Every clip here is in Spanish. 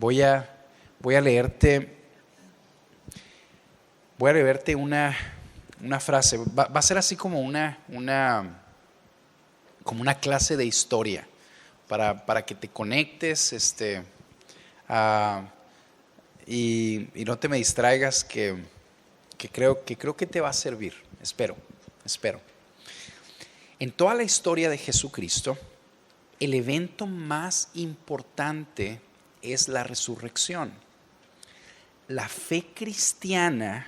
Voy a leerte una frase. Va a ser así como una clase de historia para que te conectes y no te me distraigas, que creo que te va a servir. Espero. En toda la historia de Jesucristo, el evento más importante es la resurrección. La fe cristiana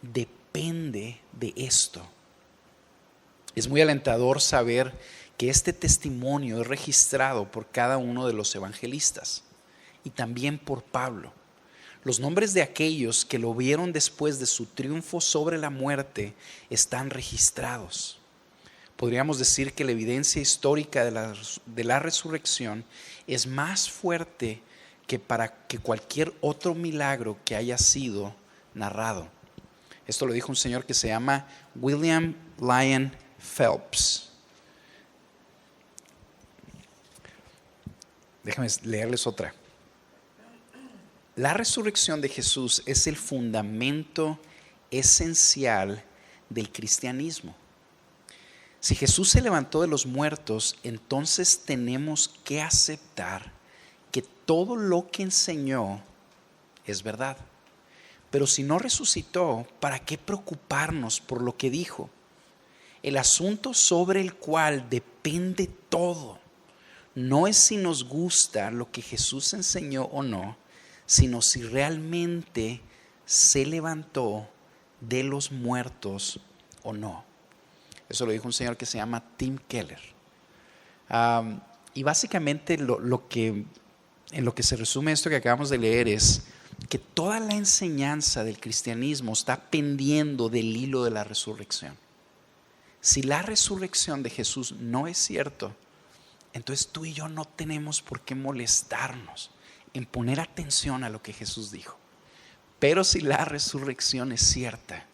depende de esto. Es muy alentador saber que este testimonio es registrado por cada uno de los evangelistas y también por Pablo. Los nombres de aquellos que lo vieron después de su triunfo sobre la muerte están registrados. Podríamos decir que la evidencia histórica de la resurrección es más fuerte que cualquier otro milagro que haya sido narrado. Esto lo dijo un señor que se llama William Lyon Phelps. Déjame leerles otra. La resurrección de Jesús es el fundamento esencial del cristianismo. Si Jesús se levantó de los muertos, entonces tenemos que aceptar que todo lo que enseñó es verdad. Pero si no resucitó, ¿para qué preocuparnos por lo que dijo? El asunto sobre el cual depende todo no es si nos gusta lo que Jesús enseñó o no, sino si realmente se levantó de los muertos o no. Eso lo dijo un señor que se llama Tim Keller. Y básicamente en lo que se resume esto que acabamos de leer es que toda la enseñanza del cristianismo está pendiendo del hilo de la resurrección. Si la resurrección de Jesús no es cierto, entonces tú y yo no tenemos por qué molestarnos en poner atención a lo que Jesús dijo. Pero si la resurrección es cierta,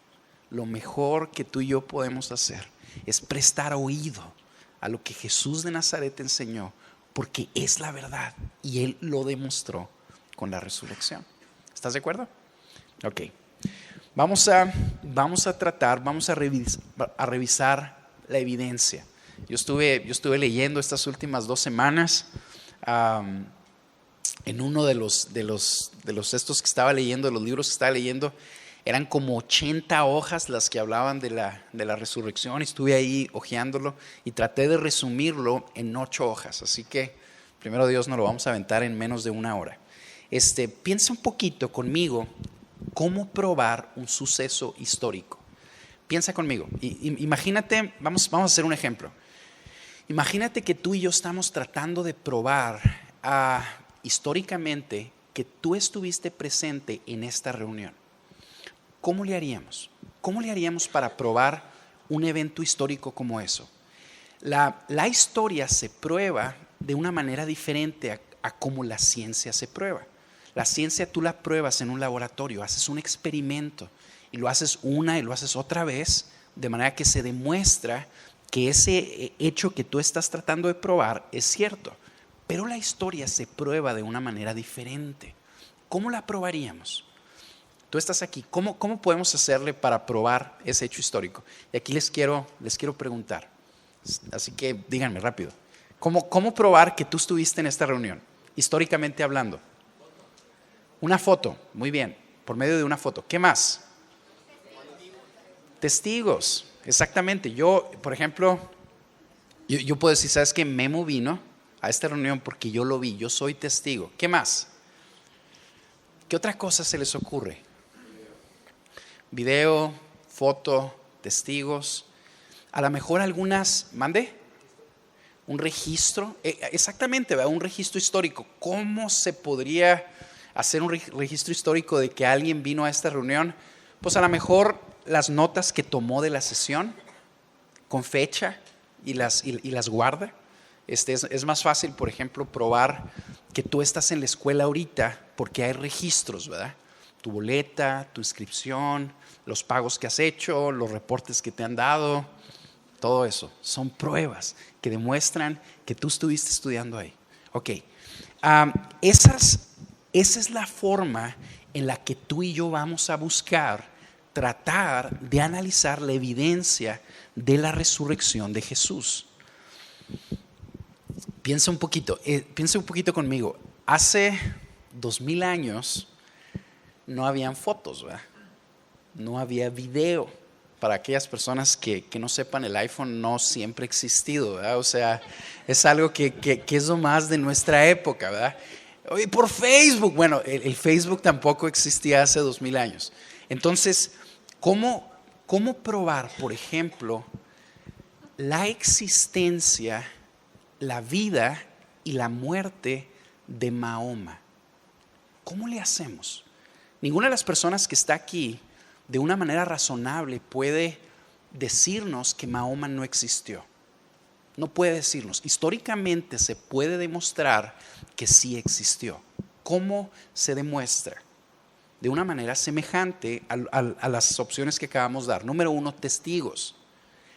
lo mejor que tú y yo podemos hacer es prestar oído a lo que Jesús de Nazaret enseñó, porque es la verdad y Él lo demostró con la resurrección. ¿Estás de acuerdo? Ok. Vamos a revisar la evidencia. Yo estuve leyendo estas últimas 2 semanas. En uno de los estos que estaba leyendo, de los libros que estaba leyendo, eran como 80 hojas las que hablaban de la resurrección. Estuve ahí hojeándolo y traté de resumirlo en 8 hojas. Así que, primero Dios, nos lo vamos a aventar en menos de 1 hora. Piensa un poquito conmigo cómo probar un suceso histórico. Piensa conmigo. Imagínate, vamos a hacer un ejemplo. Imagínate que tú y yo estamos tratando de probar históricamente que tú estuviste presente en esta reunión. ¿Cómo le haríamos? ¿Cómo le haríamos para probar un evento histórico como eso? La historia se prueba de una manera diferente a cómo la ciencia se prueba. La ciencia tú la pruebas en un laboratorio, haces un experimento y lo haces una y lo haces otra vez, de manera que se demuestra que ese hecho que tú estás tratando de probar es cierto. Pero la historia se prueba de una manera diferente. ¿Cómo la probaríamos? Tú estás aquí. ¿Cómo podemos hacerle para probar ese hecho histórico? Y aquí les quiero preguntar. Así que díganme rápido. ¿Cómo probar que tú estuviste en esta reunión? Históricamente hablando. Una foto. Muy bien. Por medio de una foto. ¿Qué más? Testigos. Exactamente. Yo, por ejemplo, yo puedo decir, ¿sabes qué? Memo vino a esta reunión porque yo lo vi, yo soy testigo. ¿Qué más? ¿Qué otra cosa se les ocurre? Video, foto, testigos. A lo mejor algunas, ¿mande? Un registro. Exactamente, ¿verdad? Un registro histórico. ¿Cómo se podría hacer un registro histórico de que alguien vino a esta reunión? Pues a lo mejor las notas que tomó de la sesión con fecha y las guarda. Es más fácil, por ejemplo, probar que tú estás en la escuela ahorita porque hay registros, ¿verdad? Tu boleta, tu inscripción, los pagos que has hecho, los reportes que te han dado, todo eso son pruebas que demuestran que tú estuviste estudiando ahí. Ok. esa es la forma en la que tú y yo vamos a buscar tratar de analizar la evidencia de la resurrección de Jesús. Piensa un poquito conmigo. Hace 2000 años no habían fotos, ¿verdad? No había video. Para aquellas personas que no sepan, el iPhone no siempre ha existido, ¿verdad? O sea, es algo que es lo más de nuestra época, ¿verdad? Oye, por Facebook, bueno, el Facebook tampoco existía hace 2000 años. Entonces, ¿cómo probar, por ejemplo, la existencia, la vida y la muerte de Mahoma? ¿Cómo le hacemos? Ninguna de las personas que está aquí, de una manera razonable, puede decirnos que Mahoma no existió. No puede decirnos. Históricamente se puede demostrar que sí existió. ¿Cómo se demuestra? De una manera semejante a las opciones que acabamos de dar. Número 1, testigos.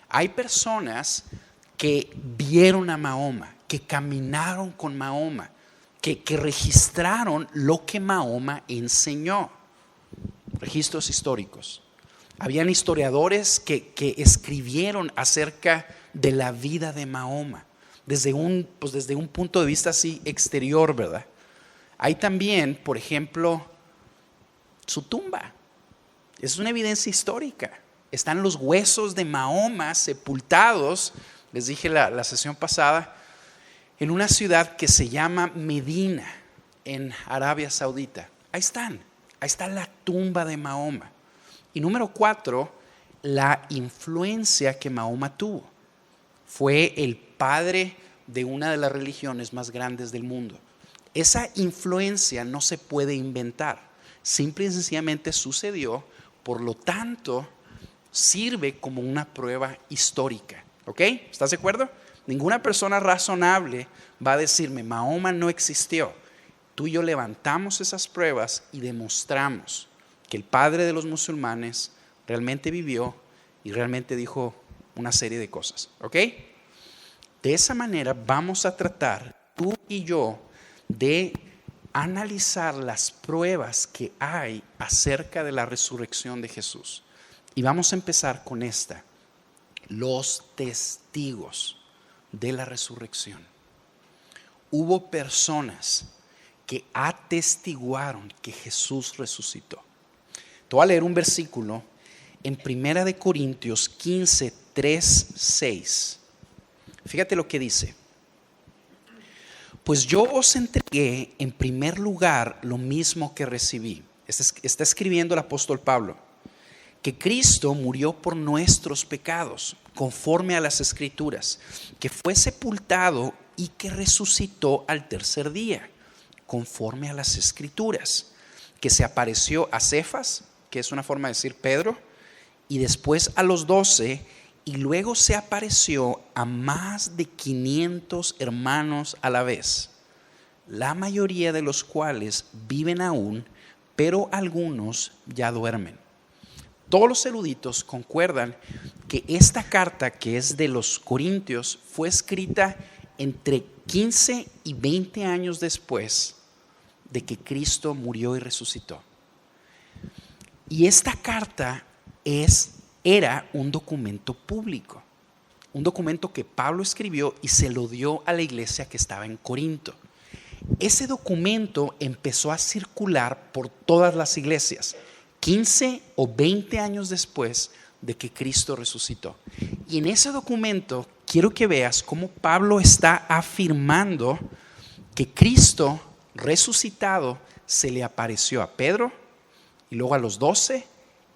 Hay personas que vieron a Mahoma, que caminaron con Mahoma, que registraron lo que Mahoma enseñó. Registros históricos. Habían historiadores que escribieron acerca de la vida de Mahoma desde un punto de vista así exterior, ¿verdad? Hay también, por ejemplo, su tumba. Es una evidencia histórica. Están los huesos de Mahoma sepultados, les dije la sesión pasada, en una ciudad que se llama Medina, en Arabia Saudita. Ahí está la tumba de Mahoma. Y número 4, la influencia que Mahoma tuvo. Fue el padre de una de las religiones más grandes del mundo. Esa influencia no se puede inventar. Simple y sencillamente sucedió, por lo tanto, sirve como una prueba histórica. ¿Ok? ¿Estás de acuerdo? Ninguna persona razonable va a decirme, Mahoma no existió. Tú y yo levantamos esas pruebas y demostramos que el padre de los musulmanes realmente vivió y realmente dijo una serie de cosas. ¿Ok? De esa manera vamos a tratar, tú y yo, de analizar las pruebas que hay acerca de la resurrección de Jesús. Y vamos a empezar con esta: los testigos de la resurrección. Hubo personas que atestiguaron que Jesús resucitó. Te voy a leer un versículo en 1 Corintios 15, 3, 6. Fíjate lo que dice. Pues yo os entregué en primer lugar lo mismo que recibí. Está escribiendo el apóstol Pablo. Que Cristo murió por nuestros pecados, conforme a las Escrituras, que fue sepultado y que resucitó al tercer día, conforme a las Escrituras, que se apareció a Cefas, que es una forma de decir Pedro, y después a los 12, y luego se apareció a más de 500 hermanos a la vez, la mayoría de los cuales viven aún, pero algunos ya duermen. Todos los eruditos concuerdan que esta carta, que es de los Corintios, fue escrita entre 15 y 20 años después de que Cristo murió y resucitó. Y esta carta era un documento público, un documento que Pablo escribió y se lo dio a la iglesia que estaba en Corinto. Ese documento empezó a circular por todas las iglesias 15 o 20 años después de que Cristo resucitó. Y en ese documento quiero que veas cómo Pablo está afirmando que Cristo resucitado se le apareció a Pedro y luego a los 12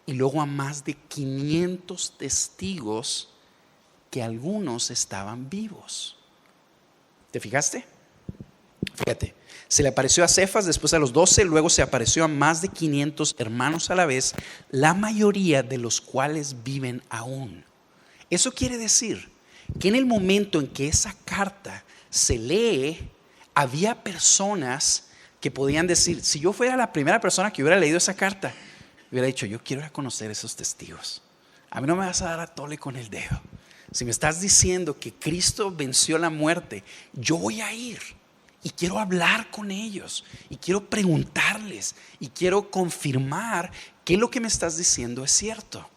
y luego a más de 500 testigos, que algunos estaban vivos. ¿Te fijaste? Fíjate, se le apareció a Cefas, después a los 12, luego se apareció a más de 500 hermanos a la vez, la mayoría de los cuales viven aún. Eso quiere decir que en el momento en que esa carta se lee, había personas que podían decir, si yo fuera la primera persona que hubiera leído esa carta, hubiera dicho, yo quiero ir a conocer esos testigos. A mí no me vas a dar a tole con el dedo. Si me estás diciendo que Cristo venció la muerte, yo voy a ir. Y quiero hablar con ellos y quiero preguntarles y quiero confirmar que lo que me estás diciendo es cierto.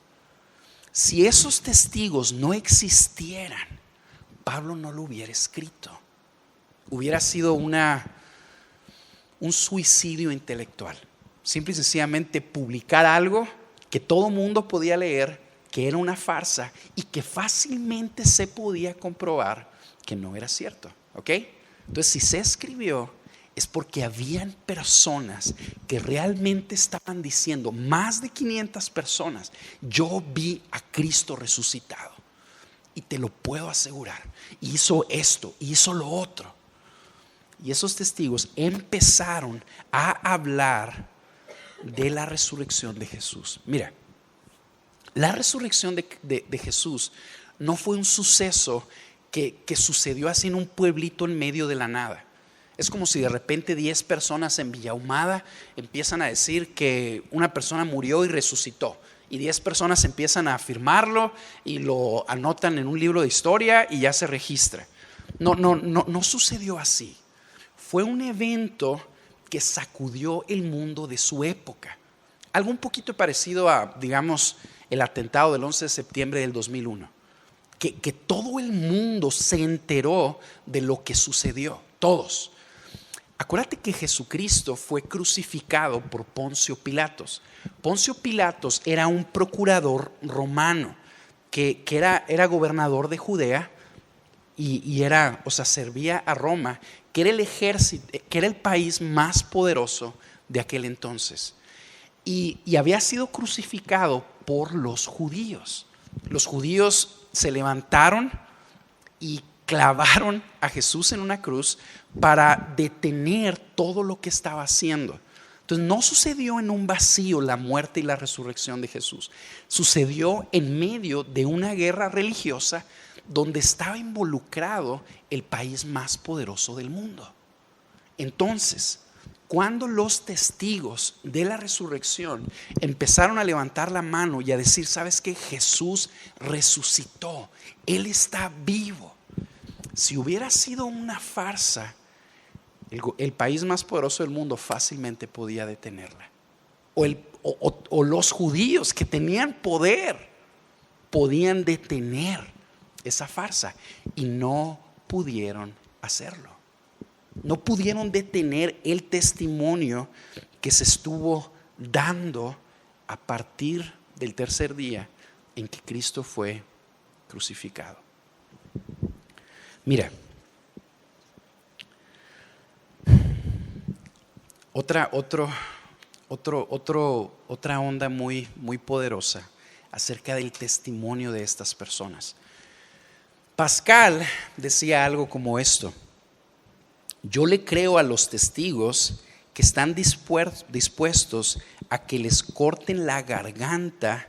Si esos testigos no existieran, Pablo no lo hubiera escrito. Hubiera sido un suicidio intelectual. Simple y sencillamente publicar algo que todo mundo podía leer, que era una farsa y que fácilmente se podía comprobar que no era cierto. ¿Ok? Entonces, si se escribió, es porque habían personas que realmente estaban diciendo, más de 500 personas, yo vi a Cristo resucitado. Y te lo puedo asegurar. Hizo esto, hizo lo otro. Y esos testigos empezaron a hablar de la resurrección de Jesús. Mira, la resurrección de Jesús no fue un suceso que sucedió así en un pueblito en medio de la nada. Es como si de repente 10 personas en Villa Ahumada empiezan a decir que una persona murió y resucitó. Y 10 personas empiezan a afirmarlo y lo anotan en un libro de historia y ya se registra. No sucedió así. Fue un evento que sacudió el mundo de su época. Algo un poquito parecido a, digamos, el atentado del 11 de septiembre del 2001. Que todo el mundo se enteró de lo que sucedió. Todos. Acuérdate que Jesucristo fue crucificado por Poncio Pilatos. Poncio Pilatos era un procurador romano que era gobernador de Judea y servía a Roma, que era el ejército, que era el país más poderoso de aquel entonces. Y había sido crucificado por los judíos. Los judíos se levantaron y clavaron a Jesús en una cruz para detener todo lo que estaba haciendo. Entonces no sucedió en un vacío la muerte y la resurrección de Jesús. Sucedió en medio de una guerra religiosa donde estaba involucrado el país más poderoso del mundo. Entonces, cuando los testigos de la resurrección empezaron a levantar la mano y a decir, ¿sabes qué? Jesús resucitó, Él está vivo. Si hubiera sido una farsa, el país más poderoso del mundo fácilmente podía detenerla. O los judíos que tenían poder podían detener esa farsa y no pudieron hacerlo. No pudieron detener el testimonio que se estuvo dando a partir del tercer día en que Cristo fue crucificado. Mira, otra onda muy, muy poderosa acerca del testimonio de estas personas. Pascal decía algo como esto: yo le creo a los testigos que están dispuestos a que les corten la garganta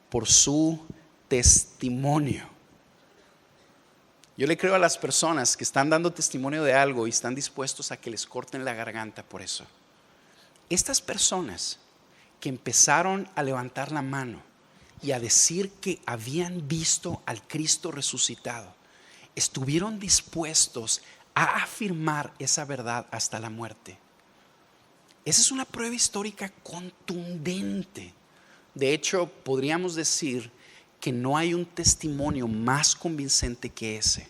por su testimonio. Yo le creo a las personas que están dando testimonio de algo y están dispuestos a que les corten la garganta por eso. Estas personas que empezaron a levantar la mano y a decir que habían visto al Cristo resucitado, estuvieron dispuestos a afirmar esa verdad hasta la muerte. Esa es una prueba histórica contundente. De hecho, podríamos decir que no hay un testimonio más convincente que ese.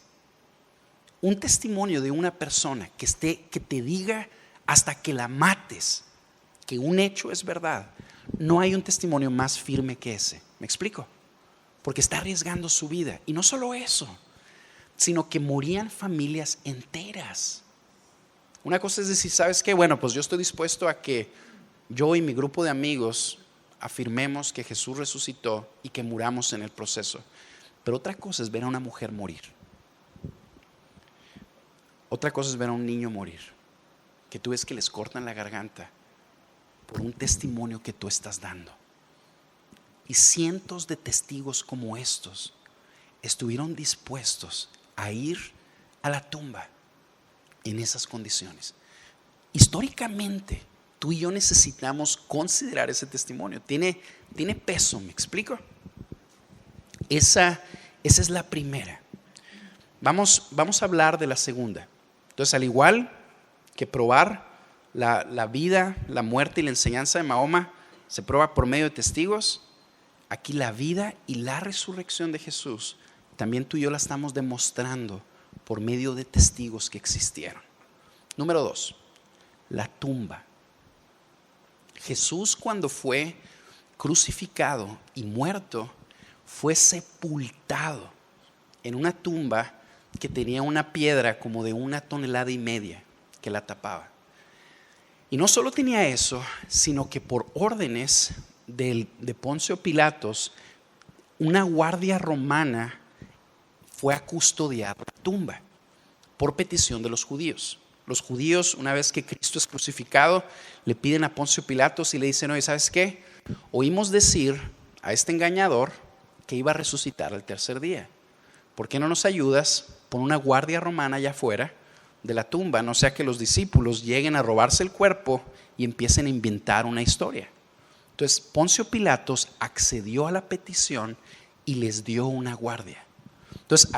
Un testimonio de una persona que te diga hasta que la mates que un hecho es verdad. No hay un testimonio más firme que ese. ¿Me explico? Porque está arriesgando su vida. Y no solo eso, sino que morían familias enteras. Una cosa es decir, ¿sabes qué? Bueno, pues yo estoy dispuesto a que yo y mi grupo de amigos afirmemos que Jesús resucitó y que muramos en el proceso. Pero otra cosa es ver a una mujer morir. Otra cosa es ver a un niño morir, que tú ves que les cortan la garganta por un testimonio que tú estás dando. Y cientos de testigos como estos estuvieron dispuestos a ir a la tumba en esas condiciones. Históricamente, tú y yo necesitamos considerar ese testimonio. Tiene peso, ¿me explico? Esa es la primera. Vamos a hablar de la segunda. Entonces, al igual que probar la vida, la muerte y la enseñanza de Mahoma se prueba por medio de testigos. Aquí la vida y la resurrección de Jesús, también tú y yo la estamos demostrando por medio de testigos que existieron. Número 2, la tumba. Jesús, cuando fue crucificado y muerto, fue sepultado en una tumba que tenía una piedra como de 1,5 toneladas que la tapaba. Y no solo tenía eso, sino que por órdenes de Poncio Pilatos, una guardia romana fue a custodiar la tumba por petición de los judíos. Los judíos, una vez que Cristo es crucificado, le piden a Poncio Pilatos y le dicen: oye, ¿sabes qué? Oímos decir a este engañador que iba a resucitar al tercer día. ¿Por qué no nos ayudas? Pon una guardia romana allá afuera de la tumba, no sea que los discípulos lleguen a robarse el cuerpo y empiecen a inventar una historia. Entonces Poncio Pilatos accedió a la petición y les dio una guardia. Entonces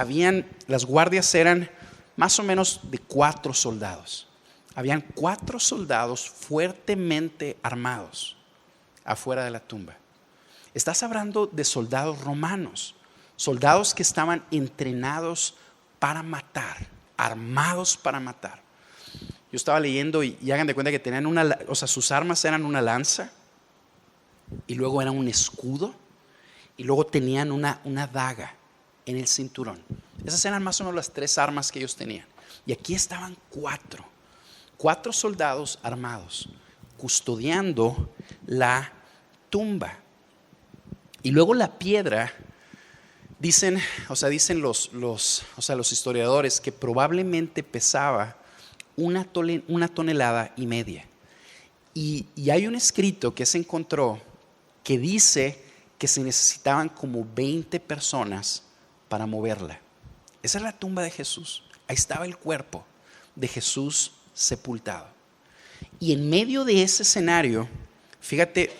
las guardias eran más o menos de 4 soldados. Habían 4 soldados fuertemente armados afuera de la tumba. Estás hablando de soldados romanos, soldados que estaban entrenados para matar, armados para matar. Yo estaba leyendo y hagan de cuenta que tenían sus armas eran una lanza, y luego era un escudo, y luego tenían una daga en el cinturón. Esas eran más o menos las 3 armas que ellos tenían. Y aquí estaban 4 soldados armados custodiando la tumba. Y luego la piedra, dicen los historiadores, que probablemente pesaba 1,5 toneladas. Y hay un escrito que se encontró que dice que se necesitaban como 20 personas para moverla. Esa es la tumba de Jesús. Ahí estaba el cuerpo de Jesús sepultado. Y en medio de ese escenario, fíjate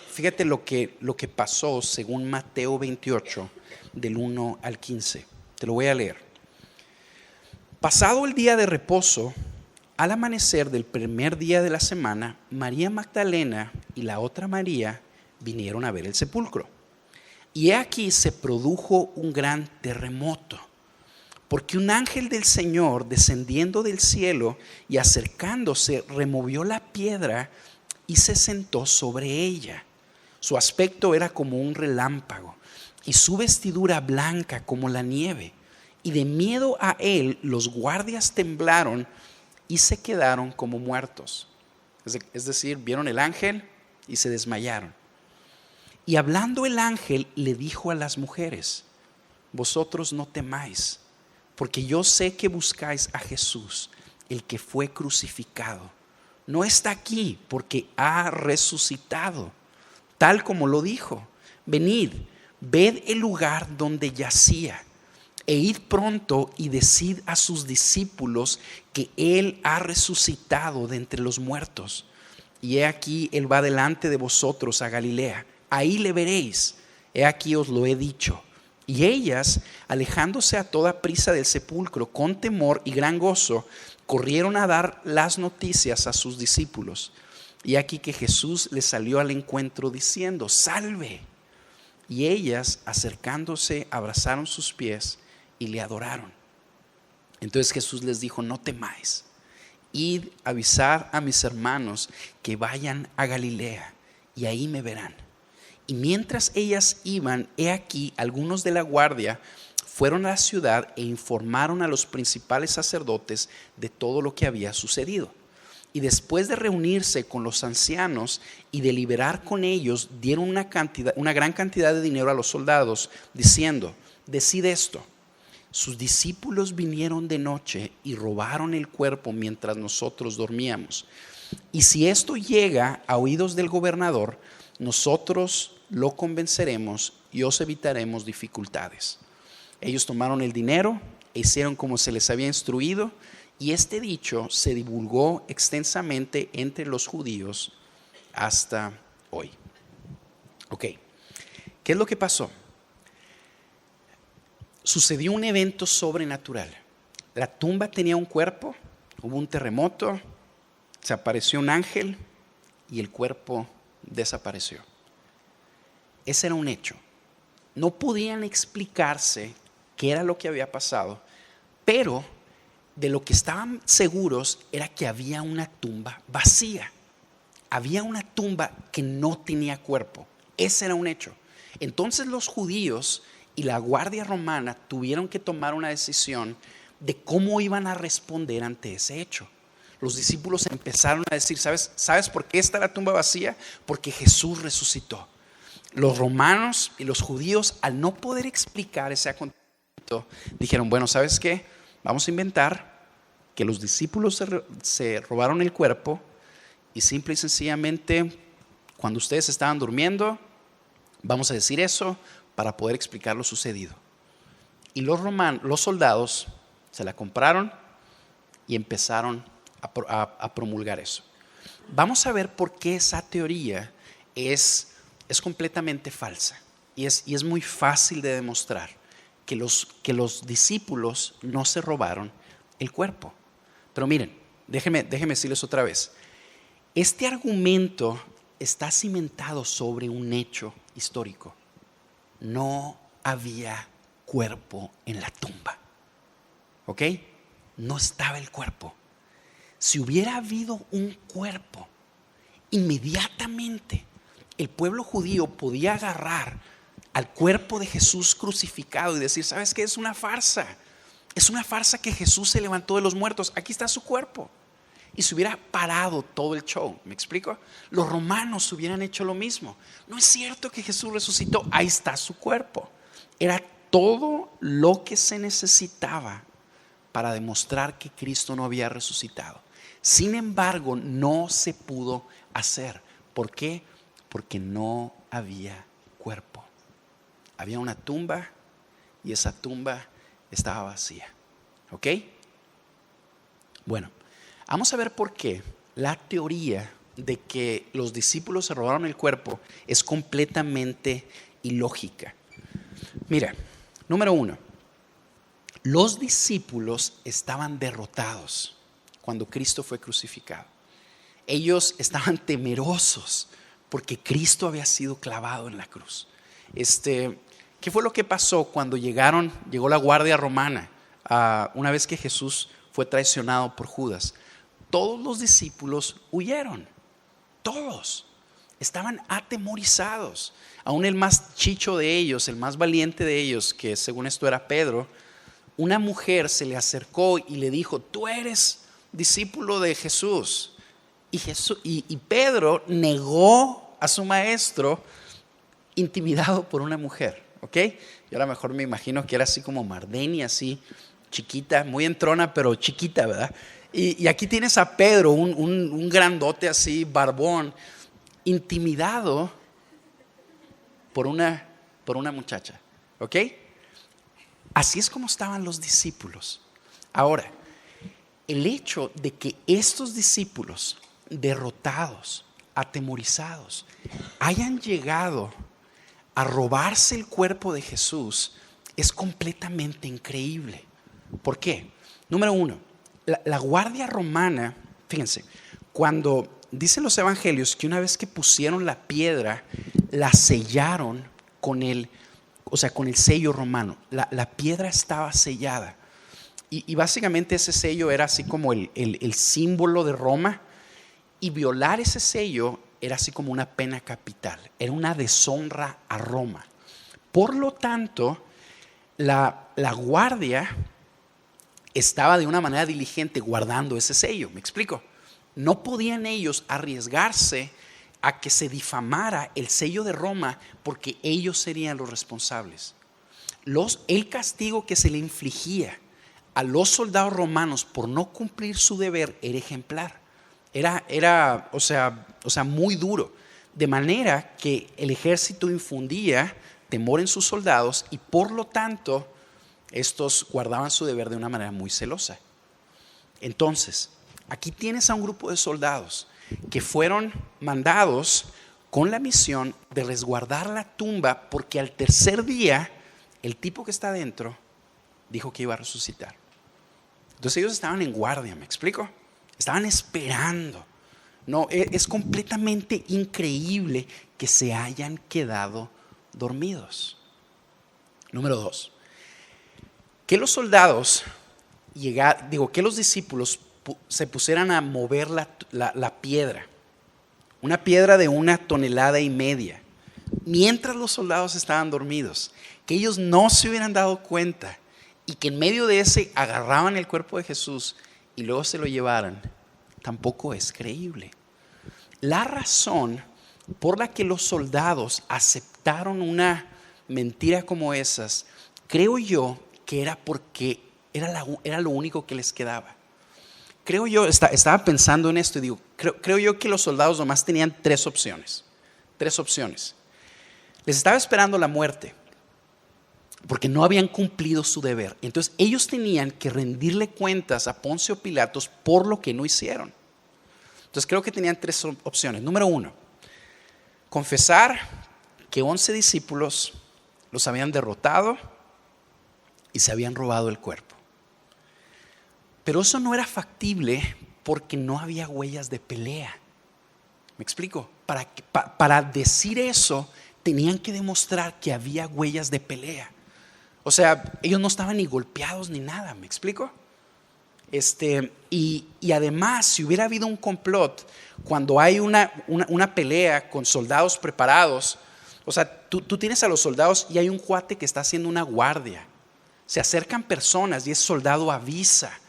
lo que pasó según Mateo 28, del 1 al 15. Te lo voy a leer. Pasado el día de reposo, al amanecer del primer día de la semana, María Magdalena y la otra María vinieron a ver el sepulcro. Y aquí se produjo un gran terremoto, porque un ángel del Señor, descendiendo del cielo y acercándose, removió la piedra y se sentó sobre ella. Su aspecto era como un relámpago y su vestidura blanca como la nieve. Y de miedo a él, los guardias temblaron y se quedaron como muertos. Es decir, vieron el ángel y se desmayaron. Y hablando el ángel le dijo a las mujeres: vosotros no temáis, porque yo sé que buscáis a Jesús, el que fue crucificado. No está aquí, porque ha resucitado, tal como lo dijo. Venid, ved el lugar donde yacía, e id pronto y decid a sus discípulos que él ha resucitado de entre los muertos. Y he aquí, él va delante de vosotros a Galilea. Ahí le veréis. He aquí os lo he dicho. Y ellas, alejándose a toda prisa del sepulcro, con temor y gran gozo, corrieron a dar las noticias a sus discípulos. Y aquí que Jesús les salió al encuentro diciendo: salve. Y ellas, acercándose, abrazaron sus pies y le adoraron. Entonces Jesús les dijo: no temáis, id a avisar a mis hermanos que vayan a Galilea, y ahí me verán. Y mientras ellas iban, he aquí, algunos de la guardia fueron a la ciudad e informaron a los principales sacerdotes de todo lo que había sucedido. Y después de reunirse con los ancianos y deliberar con ellos, dieron una gran cantidad de dinero a los soldados, diciendo: decid esto: sus discípulos vinieron de noche y robaron el cuerpo mientras nosotros dormíamos. Y si esto llega a oídos del gobernador, nosotros lo convenceremos y os evitaremos dificultades. Ellos tomaron el dinero e hicieron como se les había instruido, y este dicho se divulgó extensamente entre los judíos hasta hoy. Ok, ¿qué es lo que pasó? Sucedió un evento sobrenatural. La tumba tenía un cuerpo, hubo un terremoto, se apareció un ángel y el cuerpo desapareció. Ese era un hecho. No podían explicarse qué era lo que había pasado, pero de lo que estaban seguros era que había una tumba vacía. Había una tumba que no tenía cuerpo. Ese era un hecho. Entonces los judíos y la guardia romana tuvieron que tomar una decisión de cómo iban a responder ante ese hecho. Los discípulos empezaron a decir, ¿sabes por qué está la tumba vacía? Porque Jesús resucitó. Los romanos y los judíos, al no poder explicar ese acontecimiento, dijeron, bueno, ¿sabes qué? Vamos a inventar que los discípulos se robaron el cuerpo y simple y sencillamente, cuando ustedes estaban durmiendo, vamos a decir eso para poder explicar lo sucedido. Y los soldados se la compraron y empezaron a promulgar eso. Vamos a ver por qué esa teoría es completamente falsa y es muy fácil de demostrar que los discípulos no se robaron el cuerpo. Pero miren, déjenme decirles otra vez. Este argumento está cimentado sobre un hecho histórico. No había cuerpo en la tumba. ¿Ok? No estaba el cuerpo. Si hubiera habido un cuerpo, inmediatamente el pueblo judío podía agarrar al cuerpo de Jesús crucificado y decir, ¿sabes qué? Es una farsa. Es una farsa que Jesús se levantó de los muertos. Aquí está su cuerpo. Y se hubiera parado todo el show. ¿Me explico? Los romanos hubieran hecho lo mismo. No es cierto que Jesús resucitó. Ahí está su cuerpo. Era todo lo que se necesitaba para demostrar que Cristo no había resucitado. Sin embargo, no se pudo hacer. ¿Por qué? Porque no había cuerpo. Había una tumba y esa tumba estaba vacía. ¿Ok? Bueno, vamos a ver por qué la teoría de que los discípulos se robaron el cuerpo es completamente ilógica. Mira, número 1, los discípulos estaban derrotados cuando Cristo fue crucificado. Ellos estaban temerosos porque Cristo había sido clavado en la cruz. ¿Qué fue lo que pasó cuando llegó la guardia romana una vez que Jesús fue traicionado por Judas? Todos los discípulos huyeron. Todos estaban atemorizados. Aún el más chicho de ellos, el más valiente de ellos, que según esto era Pedro, una mujer se le acercó y le dijo, tú eres discípulo de Jesús. Y Pedro negó a su maestro, intimidado por una mujer. ¿Ok? Yo a lo mejor me imagino que era así como Mardeni, así chiquita, muy entrona, pero chiquita, ¿verdad? Y aquí tienes a Pedro, un grandote así, barbón, intimidado por una muchacha. ¿Ok? Así es como estaban los discípulos. Ahora, el hecho de que estos discípulos derrotados, atemorizados, hayan llegado a robarse el cuerpo de Jesús es completamente increíble. ¿Por qué? Número 1, la guardia romana, fíjense, cuando dicen los evangelios que una vez que pusieron la piedra, la sellaron con el sello romano. La piedra estaba sellada. Y básicamente ese sello era así como el símbolo de Roma. Y violar ese sello era así como una pena capital. Era una deshonra a Roma. Por lo tanto, la guardia estaba de una manera diligente guardando ese sello. ¿Me explico? No podían ellos arriesgarse a que se difamara el sello de Roma porque ellos serían los responsables. El castigo que se le infligía a los soldados romanos por no cumplir su deber era ejemplar. Era muy duro. De manera que el ejército infundía temor en sus soldados y por lo tanto estos guardaban su deber de una manera muy celosa. Entonces, aquí tienes a un grupo de soldados que fueron mandados con la misión de resguardar la tumba porque al tercer día el tipo que está adentro dijo que iba a resucitar. Entonces ellos estaban en guardia, ¿me explico? Estaban esperando No, es completamente increíble que se hayan quedado dormidos. Número 2, que los soldados que los discípulos se pusieran a mover la piedra, una piedra de 1,5 toneladas, mientras los soldados estaban dormidos, que ellos no se hubieran dado cuenta y que en medio de ese agarraban el cuerpo de Jesús y luego se lo llevaran, tampoco es creíble. La razón por la que los soldados aceptaron una mentira como esas, creo yo que era porque era lo único que les quedaba. Creo yo, estaba pensando en esto y digo, creo yo que los soldados nomás tenían 3 opciones. 3 opciones. Les estaba esperando la muerte porque no habían cumplido su deber. Entonces ellos tenían que rendirle cuentas a Poncio Pilatos por lo que no hicieron. Entonces creo que tenían 3 opciones. Número 1, confesar que 11 discípulos los habían derrotado y se habían robado el cuerpo. Pero eso no era factible porque no había huellas de pelea. ¿Me explico? Para decir eso tenían que demostrar que había huellas de pelea. O sea, ellos no estaban ni golpeados ni nada. ¿Me explico? Y además, si hubiera habido un complot, cuando hay una pelea con soldados preparados, o sea, tú tienes a los soldados y hay un cuate que está haciendo una guardia. Se acercan personas y ese soldado avisa.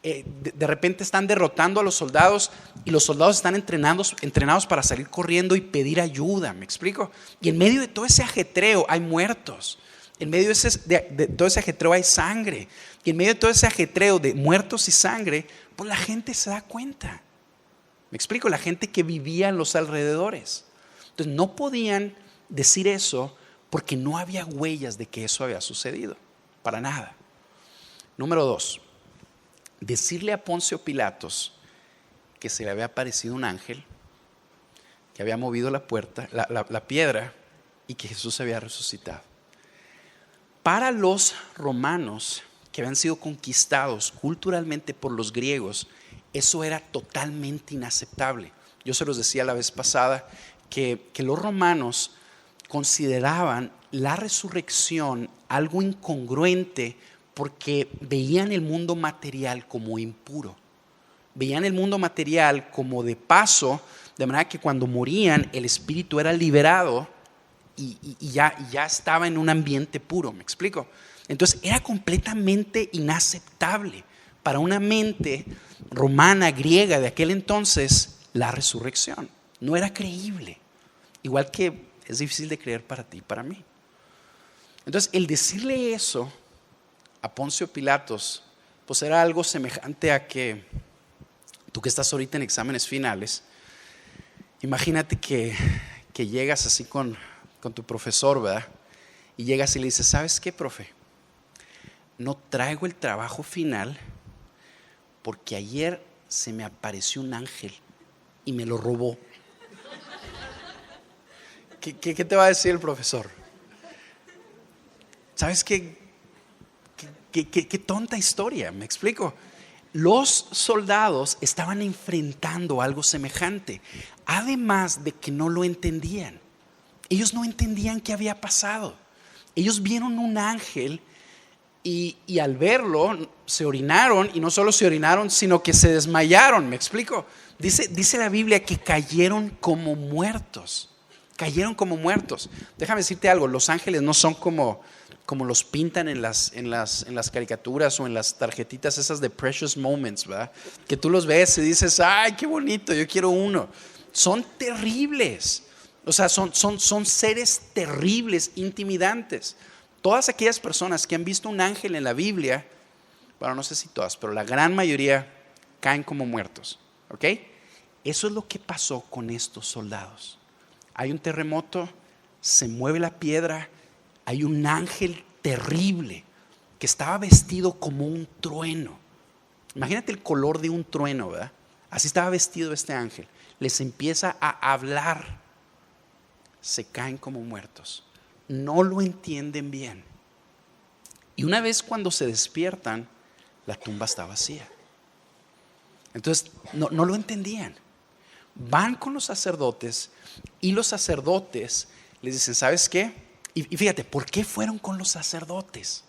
De repente están derrotando a los soldados y los soldados están entrenados para salir corriendo y pedir ayuda. ¿Me explico? Y en medio de todo ese ajetreo hay muertos. En medio de todo ese ajetreo hay sangre. Y en medio de todo ese ajetreo de muertos y sangre, pues la gente se da cuenta. ¿Me explico? La gente que vivía en los alrededores. Entonces no podían decir eso porque no había huellas de que eso había sucedido. Para nada. Número 2, decirle a Poncio Pilatos que se le había aparecido un ángel, que había movido la piedra y que Jesús había resucitado. Para los romanos que habían sido conquistados culturalmente por los griegos, eso era totalmente inaceptable. Yo se los decía la vez pasada que los romanos consideraban la resurrección algo incongruente porque veían el mundo material como impuro. Veían el mundo material como de paso, de manera que cuando morían el espíritu era liberado y ya estaba en un ambiente puro. ¿Me explico? Entonces era completamente inaceptable para una mente romana, griega de aquel entonces la resurrección. No era creíble. Igual que es difícil de creer para ti y para mí. Entonces el decirle eso a Poncio Pilatos, pues era algo semejante a que tú que estás ahorita en exámenes finales, imagínate que llegas así con tu profesor, ¿verdad? Y llegas y le dices, ¿sabes qué, profe? No traigo el trabajo final porque ayer se me apareció un ángel y me lo robó. ¿Qué te va a decir el profesor? ¿Sabes qué tonta historia? ¿Me explico? Los soldados estaban enfrentando algo semejante, además de que no lo entendían. Ellos no entendían qué había pasado. Ellos vieron un ángel y al verlo se orinaron, y no solo se orinaron, sino que se desmayaron. ¿Me explico? Dice la Biblia que cayeron como muertos. Cayeron como muertos. Déjame decirte algo, los ángeles no son como los pintan en las caricaturas o en las tarjetitas esas de Precious Moments, ¿verdad? Que tú los ves y dices, ay, qué bonito, yo quiero uno. Son terribles. O sea, son seres terribles, intimidantes. Todas aquellas personas que han visto un ángel en la Biblia, bueno, no sé si todas, pero la gran mayoría caen como muertos. ¿Ok? Eso es lo que pasó con estos soldados. Hay un terremoto, se mueve la piedra, hay un ángel terrible que estaba vestido como un trueno. Imagínate el color de un trueno, ¿verdad? Así estaba vestido este ángel. Les empieza a hablar. Se caen como muertos. No lo entienden bien. Y una vez cuando se despiertan, la tumba está vacía. Entonces no lo entendían. van con los sacerdotes y los sacerdotes les dicen, ¿sabes qué? Y fíjate, ¿por qué fueron con los sacerdotes?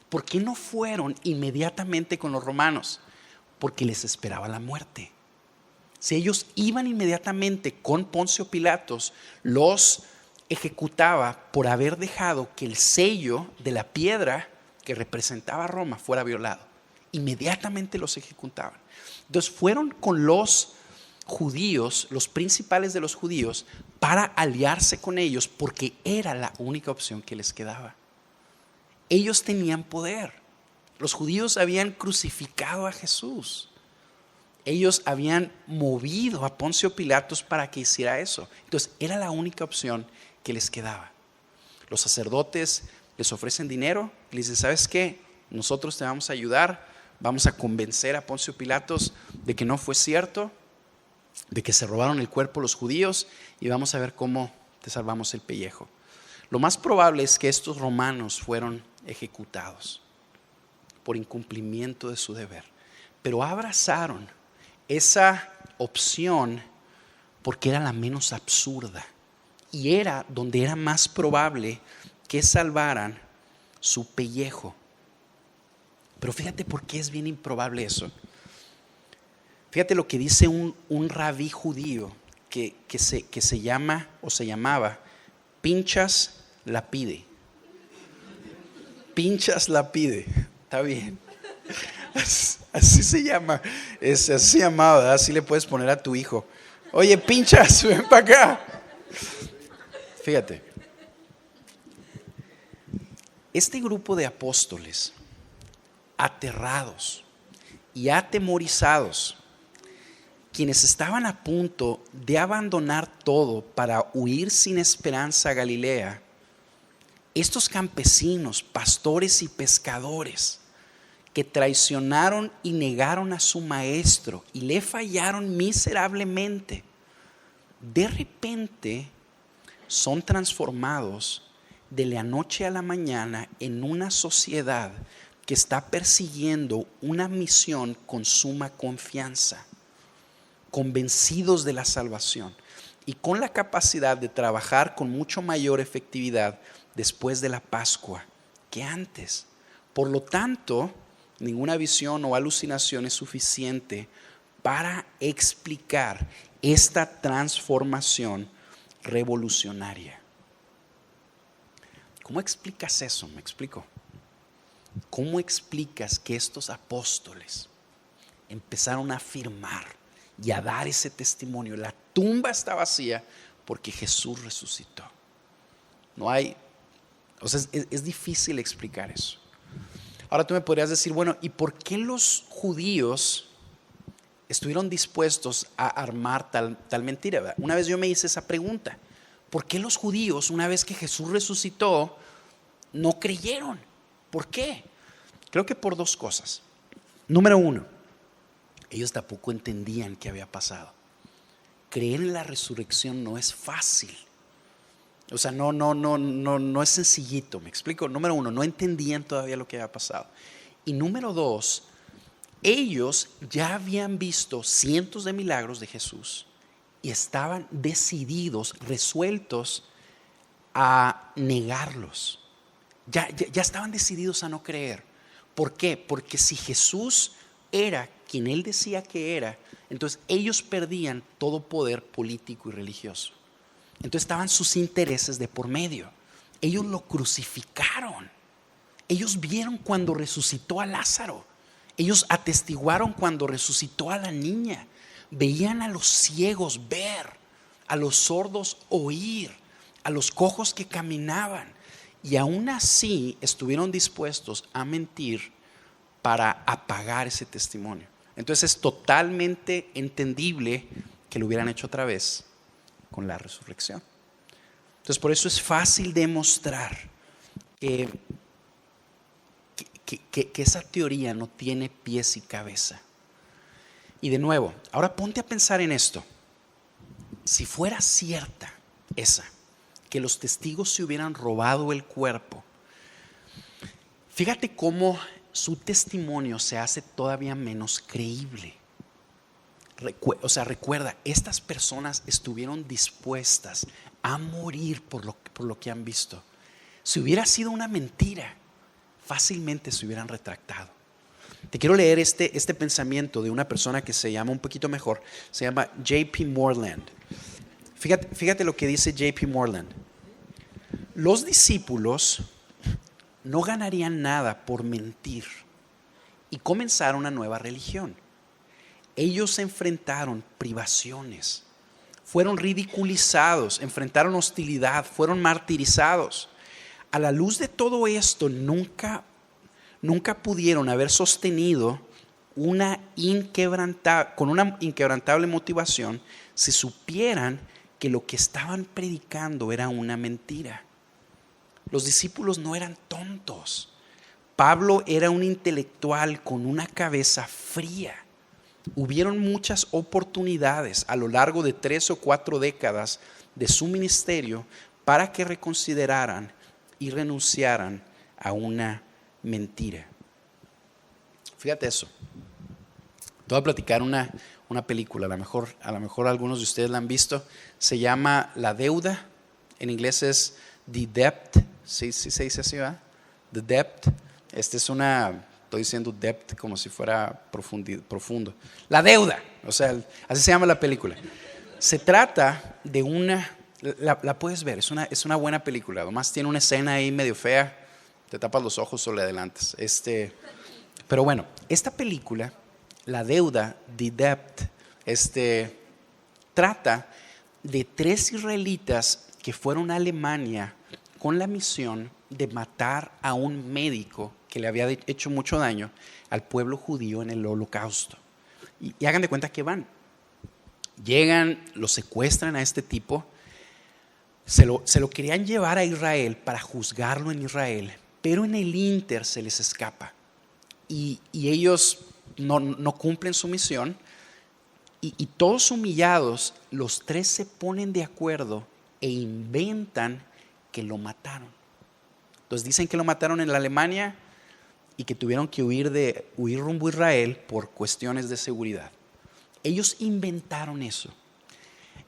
¿Por qué no fueron inmediatamente con los romanos? Porque les esperaba la muerte. Si ellos iban inmediatamente con Poncio Pilatos, los ejecutaba por haber dejado que el sello de la piedra que representaba a Roma fuera violado. Inmediatamente los ejecutaban. Entonces fueron con los judíos, los principales de los judíos, para aliarse con ellos porque era la única opción que les quedaba. Ellos tenían poder. Los judíos habían crucificado a Jesús. Ellos habían movido a Poncio Pilatos para que hiciera eso. Entonces era la única opción que les quedaba. Los sacerdotes les ofrecen dinero y les dicen, ¿sabes qué? Nosotros te vamos a ayudar, vamos a convencer a Poncio Pilatos de que no fue cierto, de que se robaron el cuerpo los judíos y vamos a ver cómo te salvamos el pellejo. Lo más probable es que estos romanos fueron ejecutados por incumplimiento de su deber, pero abrazaron esa opción porque era la menos absurda y era donde era más probable que salvaran su pellejo. Pero fíjate por qué es bien improbable eso. Fíjate lo que dice un rabí judío que se llama o se llamaba Pinchas Lapide. Pinchas Lapide, está bien. Así se llama, así se llamaba, ¿verdad? Así le puedes poner a tu hijo. Oye, Pinchas, ven para acá. Fíjate, este grupo de apóstoles, aterrados y atemorizados, quienes estaban a punto de abandonar todo para huir sin esperanza a Galilea, estos campesinos, pastores y pescadores que traicionaron y negaron a su maestro y le fallaron miserablemente, de repente son transformados de la noche a la mañana en una sociedad que está persiguiendo una misión con suma confianza, convencidos de la salvación y con la capacidad de trabajar con mucho mayor efectividad después de la Pascua que antes. Por lo tanto, ninguna visión o alucinación es suficiente para explicar esta transformación revolucionaria. ¿Cómo explicas eso? Me explico. ¿Cómo explicas que estos apóstoles empezaron a afirmar y a dar ese testimonio? La tumba está vacía porque Jesús resucitó. No hay, o sea, es difícil explicar eso. Ahora tú me podrías decir, bueno, ¿y por qué los judíos estuvieron dispuestos a armar tal mentira? ¿Verdad? Una vez yo me hice esa pregunta. ¿Por qué los judíos, una vez que Jesús resucitó, no creyeron? ¿Por qué? Creo que por dos cosas. Número uno, ellos tampoco entendían qué había pasado. Creer en la resurrección no es fácil. O sea, no es sencillito, ¿me explico? Número uno, no entendían todavía lo que había pasado. Y número dos, ellos ya habían visto cientos de milagros de Jesús y estaban decididos, resueltos a negarlos. Ya estaban decididos a no creer. ¿Por qué? Porque si Jesús era quien él decía que era, entonces ellos perdían todo poder político y religioso. Entonces estaban sus intereses de por medio. Ellos lo crucificaron. Ellos vieron cuando resucitó a Lázaro. Ellos atestiguaron cuando resucitó a la niña. Veían a los ciegos ver, a los sordos oír, a los cojos que caminaban. Y aún así estuvieron dispuestos a mentir para apagar ese testimonio. Entonces es totalmente entendible que lo hubieran hecho otra vez con la resurrección. Entonces por eso es fácil demostrar que esa teoría no tiene pies y cabeza. Y de nuevo, ahora ponte a pensar en esto. Si fuera cierta esa, que los testigos se hubieran robado el cuerpo, fíjate cómo su testimonio se hace todavía menos creíble. Recuerda, estas personas estuvieron dispuestas a morir por lo que han visto. Si hubiera sido una mentira, fácilmente se hubieran retractado. Te quiero leer este pensamiento de una persona que se llama un poquito mejor, se llama J.P. Moreland. Fíjate lo que dice J.P. Moreland. Los discípulos no ganarían nada por mentir y comenzar una nueva religión. Ellos enfrentaron privaciones, fueron ridiculizados, enfrentaron hostilidad, fueron martirizados. A la luz de todo esto, nunca pudieron haber sostenido con una inquebrantable motivación si supieran que lo que estaban predicando era una mentira. Los discípulos no eran tontos. Pablo era un intelectual con una cabeza fría. Hubieron muchas oportunidades a lo largo de 3 o 4 décadas de su ministerio para que reconsideraran y renunciaran a una mentira. Fíjate eso. Te voy a platicar una película, a lo mejor algunos de ustedes la han visto. Se llama La Deuda. En inglés es The Debt. Sí se dice así, ¿verdad? The Debt. Estoy diciendo debt como si fuera profundo. La Deuda, así se llama la película. Se trata de la puedes ver, es una buena película. Además tiene una escena ahí medio fea, te tapas los ojos o le adelantas. Pero bueno, esta película, La Deuda, The Debt, trata de 3 israelitas que fueron a Alemania con la misión de matar a un médico que le había hecho mucho daño al pueblo judío en el Holocausto. Y hagan de cuenta que llegan, lo secuestran a este tipo, se lo querían llevar a Israel para juzgarlo en Israel, pero en el ínter se les escapa y ellos no cumplen su misión y todos humillados, los 3 se ponen de acuerdo e inventan que lo mataron. Entonces dicen que lo mataron en la Alemania y que tuvieron que huir rumbo a Israel por cuestiones de seguridad. Ellos inventaron eso.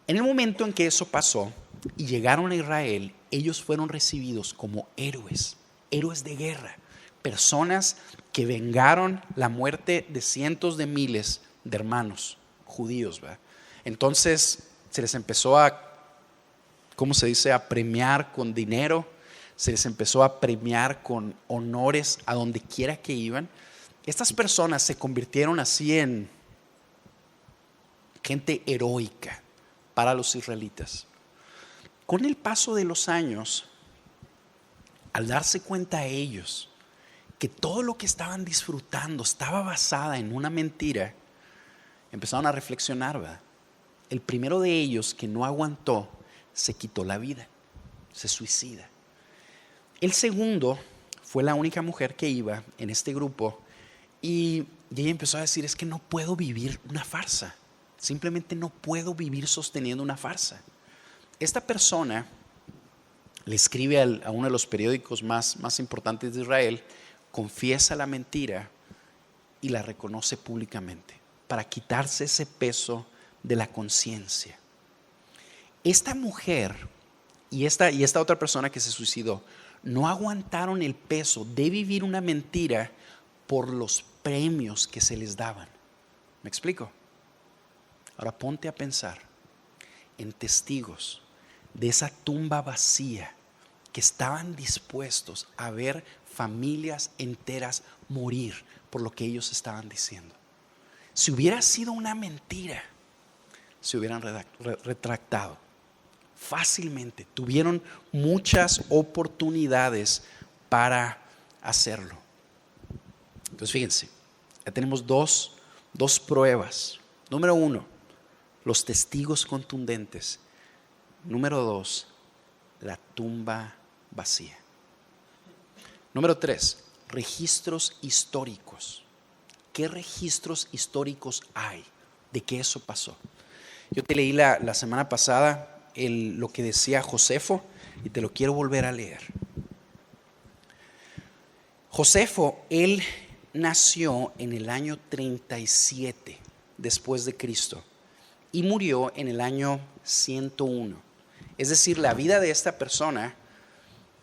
En el momento en que eso pasó y llegaron a Israel, ellos fueron recibidos como héroes de guerra, personas que vengaron la muerte de cientos de miles de hermanos judíos, ¿verdad? Entonces se les empezó a premiar con dinero. Se les empezó a premiar con honores a donde quiera que iban. Estas personas se convirtieron así en gente heroica para los israelitas. Con el paso de los años, al darse cuenta ellos que todo lo que estaban disfrutando estaba basada en una mentira, empezaron a reflexionar, ¿verdad? El primero de ellos, que no aguantó, se quitó la vida, se suicida. El segundo fue la única mujer que iba en este grupo y ella empezó a decir, es que no puedo vivir una farsa, simplemente no puedo vivir sosteniendo una farsa. Esta persona le escribe a uno de los periódicos más importantes de Israel, confiesa la mentira y la reconoce públicamente para quitarse ese peso de la conciencia. Esta mujer y esta otra persona que se suicidó no aguantaron el peso de vivir una mentira por los premios que se les daban. ¿Me explico? Ahora ponte a pensar en testigos de esa tumba vacía que estaban dispuestos a ver familias enteras morir por lo que ellos estaban diciendo. Si hubiera sido una mentira, se hubieran retractado fácilmente. Tuvieron muchas oportunidades para hacerlo. Entonces fíjense, ya tenemos dos pruebas. Número 1, los testigos contundentes. Número 2, la tumba vacía. Número 3, registros históricos. ¿Qué registros históricos hay de que eso pasó? Yo te leí la semana pasada lo que decía Josefo y te lo quiero volver a leer. Josefo, él nació en el año 37 después de Cristo y murió en el año 101. Es decir, la vida de esta persona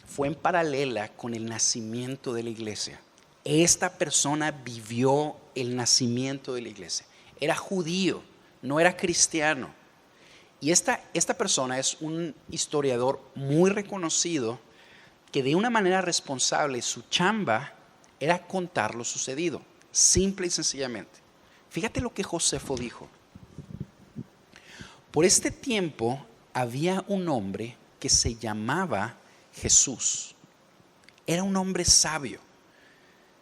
fue en paralela con el nacimiento de la iglesia. Esta persona vivió el nacimiento de la iglesia. Era judío, no era cristiano. Y esta persona es un historiador muy reconocido que de una manera responsable su chamba era contar lo sucedido, simple y sencillamente. Fíjate lo que Josefo dijo. Por este tiempo había un hombre que se llamaba Jesús. Era un hombre sabio,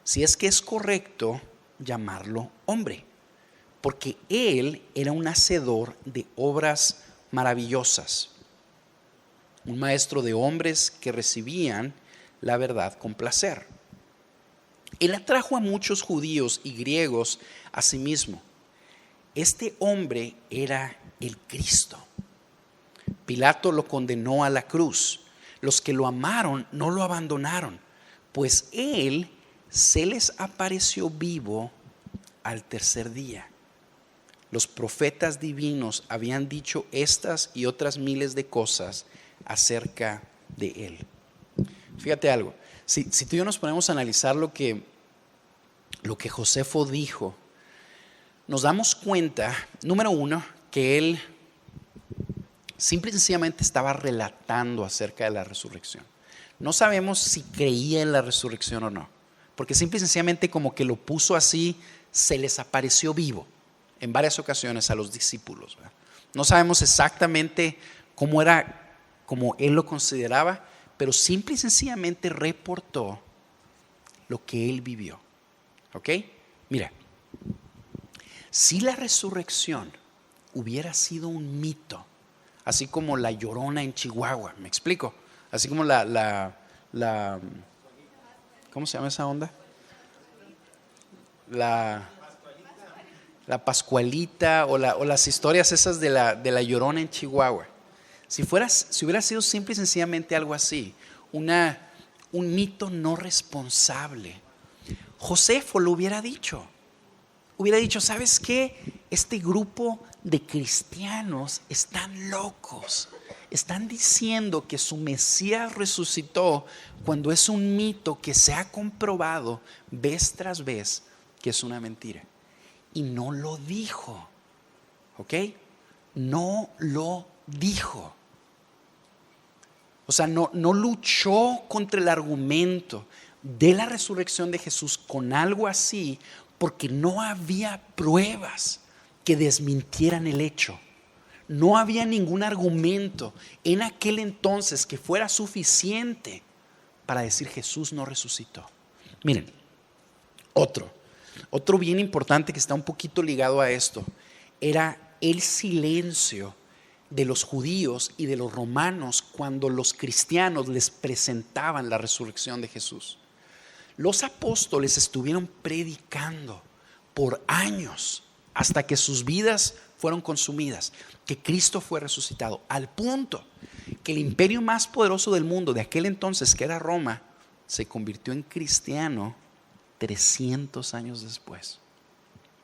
si es que es correcto llamarlo hombre, porque él era un hacedor de obras maravillosas, un maestro de hombres que recibían la verdad con placer. Él atrajo a muchos judíos y griegos a sí mismo. Este hombre era el Cristo. Pilato lo condenó a la cruz. Los que lo amaron no lo abandonaron, pues él se les apareció vivo al tercer día. Los profetas divinos habían dicho estas y otras miles de cosas acerca de él. Fíjate algo, si tú y yo nos ponemos a analizar lo que Josefo dijo, nos damos cuenta, número uno, que él simple y sencillamente estaba relatando acerca de la resurrección. No sabemos si creía en la resurrección o no, porque simple y sencillamente como que lo puso así, se les apareció vivo en varias ocasiones a los discípulos, ¿verdad? No sabemos exactamente cómo era, como él lo consideraba, pero simple y sencillamente reportó lo que él vivió. ¿Ok? Mira, si la resurrección hubiera sido un mito, así como la Llorona en Chihuahua, ¿me explico? Así como la ¿cómo se llama esa onda? La Pascualita o las historias esas de la Llorona en Chihuahua. Si hubiera sido simple y sencillamente algo así, un mito no responsable, Josefo lo hubiera dicho. Hubiera dicho, ¿sabes qué? Este grupo de cristianos están locos. Están diciendo que su Mesías resucitó cuando es un mito que se ha comprobado vez tras vez que es una mentira. Y no lo dijo. ¿Ok? No lo dijo. O sea, no luchó contra el argumento de la resurrección de Jesús con algo así, porque no había pruebas que desmintieran el hecho. No había ningún argumento en aquel entonces que fuera suficiente para decir Jesús no resucitó. Miren, otro bien importante que está un poquito ligado a esto era el silencio de los judíos y de los romanos cuando los cristianos les presentaban la resurrección de Jesús. Los apóstoles estuvieron predicando por años hasta que sus vidas fueron consumidas, que Cristo fue resucitado, al punto que el imperio más poderoso del mundo de aquel entonces, que era Roma, se convirtió en cristiano 300 años después.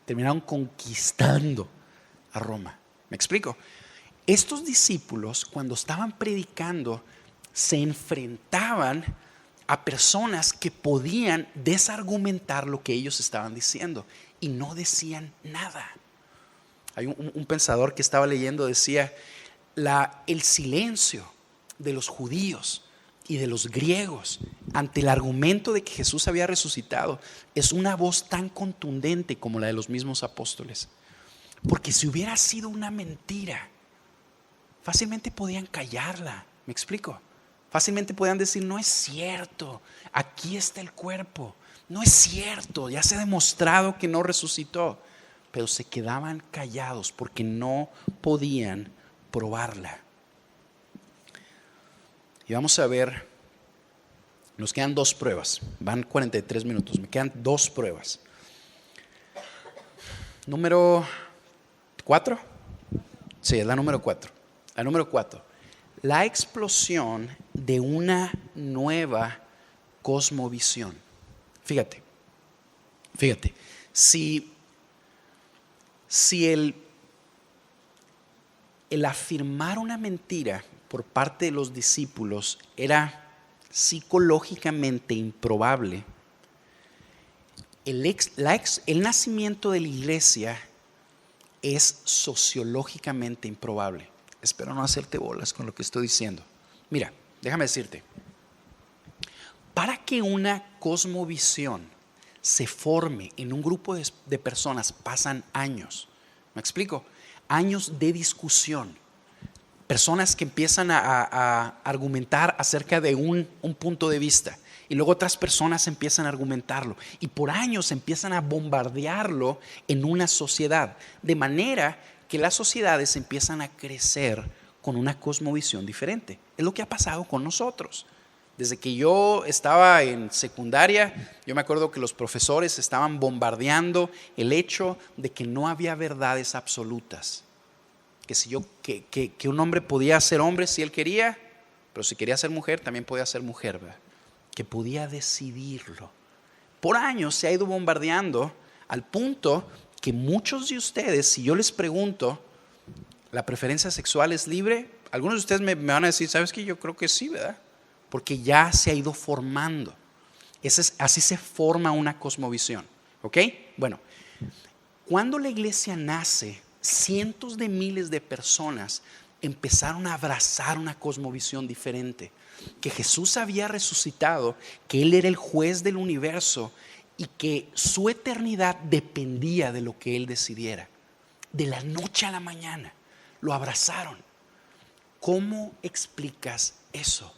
Terminaron conquistando a Roma. ¿Me explico? Estos discípulos, cuando estaban predicando, se enfrentaban a personas que podían desargumentar lo que ellos estaban diciendo y no decían nada. Hay un pensador que estaba leyendo, decía, el silencio de los judíos y de los griegos ante el argumento de que Jesús había resucitado es una voz tan contundente como la de los mismos apóstoles. Porque si hubiera sido una mentira, fácilmente podían callarla. ¿Me explico? Fácilmente podían decir, no es cierto, aquí está el cuerpo. No es cierto, ya se ha demostrado que no resucitó. Pero se quedaban callados porque no podían probarla. Y vamos a ver, nos quedan 2 pruebas. Van 43 minutos, me quedan 2 pruebas. Número 4. Sí, es la número 4. La número 4. La explosión de una nueva cosmovisión. Fíjate. Si el afirmar una mentira por parte de los discípulos era psicológicamente improbable, el nacimiento de la iglesia es sociológicamente improbable. Espero no hacerte bolas con lo que estoy diciendo. Mira, déjame decirte, para que una cosmovisión se forme en un grupo de personas pasan años. ¿Me explico? Años de discusión. Personas que empiezan a argumentar acerca de un punto de vista y luego otras personas empiezan a argumentarlo y por años empiezan a bombardearlo en una sociedad, de manera que las sociedades empiezan a crecer con una cosmovisión diferente. Es lo que ha pasado con nosotros. Desde que yo estaba en secundaria, yo me acuerdo que los profesores estaban bombardeando el hecho de que no había verdades absolutas. Que un hombre podía ser hombre si él quería, pero si quería ser mujer también podía ser mujer, ¿verdad? Que podía decidirlo. Por años se ha ido bombardeando al punto que muchos de ustedes, si yo les pregunto, ¿la preferencia sexual es libre? Algunos de ustedes me van a decir, ¿sabes qué? Yo creo que sí, ¿verdad? Porque ya se ha ido formando. Así se forma una cosmovisión. ¿Ok? Bueno, cuando la iglesia nace, cientos de miles de personas empezaron a abrazar una cosmovisión diferente. Que Jesús había resucitado, que Él era el juez del universo y que su eternidad dependía de lo que Él decidiera. De la noche a la mañana lo abrazaron. ¿Cómo explicas eso?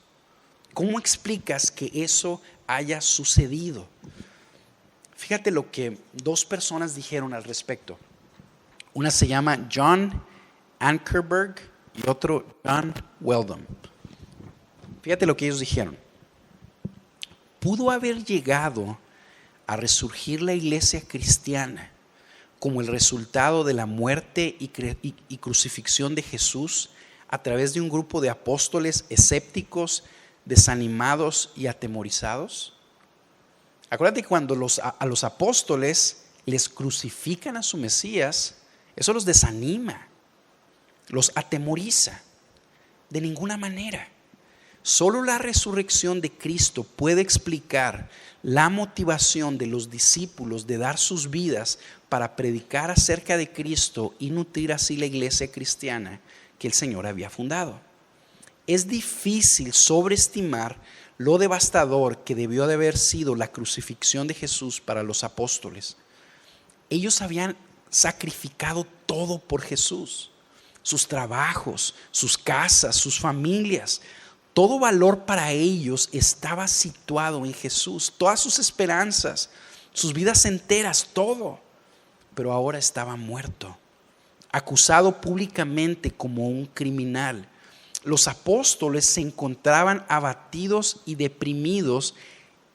¿Cómo explicas que eso haya sucedido? Fíjate lo que dos personas dijeron al respecto. Una se llama John Ankerberg y otro John Weldon. Fíjate lo que ellos dijeron. Pudo haber llegado a resurgir la iglesia cristiana como el resultado de la muerte y crucifixión de Jesús a través de un grupo de apóstoles escépticos, desanimados y atemorizados. Acuérdate que cuando a los apóstoles les crucifican a su Mesías, eso los desanima, los atemoriza. De ninguna manera. Solo la resurrección de Cristo puede explicar la motivación de los discípulos de dar sus vidas para predicar acerca de Cristo y nutrir así la iglesia cristiana que el Señor había fundado. Es difícil sobreestimar lo devastador que debió de haber sido la crucifixión de Jesús para los apóstoles. Ellos habían sacrificado todo por Jesús, sus trabajos, sus casas, sus familias. Todo valor para ellos estaba situado en Jesús, todas sus esperanzas, sus vidas enteras, todo. Pero ahora estaba muerto, acusado públicamente como un criminal. Los apóstoles se encontraban abatidos y deprimidos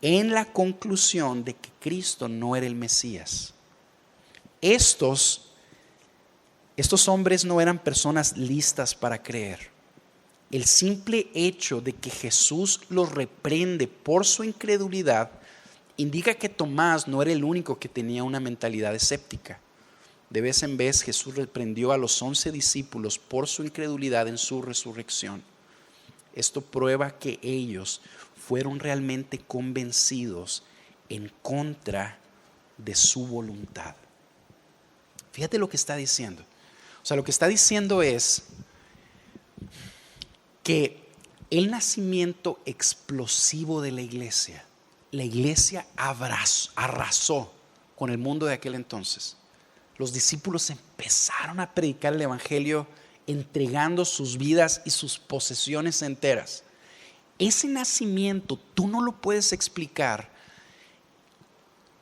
en la conclusión de que Cristo no era el Mesías. Estos hombres no eran personas listas para creer. El simple hecho de que Jesús los reprende por su incredulidad indica que Tomás no era el único que tenía una mentalidad escéptica. De vez en vez Jesús reprendió a los 11 discípulos por su incredulidad en su resurrección. Esto prueba que ellos fueron realmente convencidos en contra de su voluntad. Fíjate lo que está diciendo. O sea, lo que está diciendo es que el nacimiento explosivo de la iglesia arrasó con el mundo de aquel entonces. Los discípulos empezaron a predicar el evangelio entregando sus vidas y sus posesiones enteras. Ese nacimiento tú no lo puedes explicar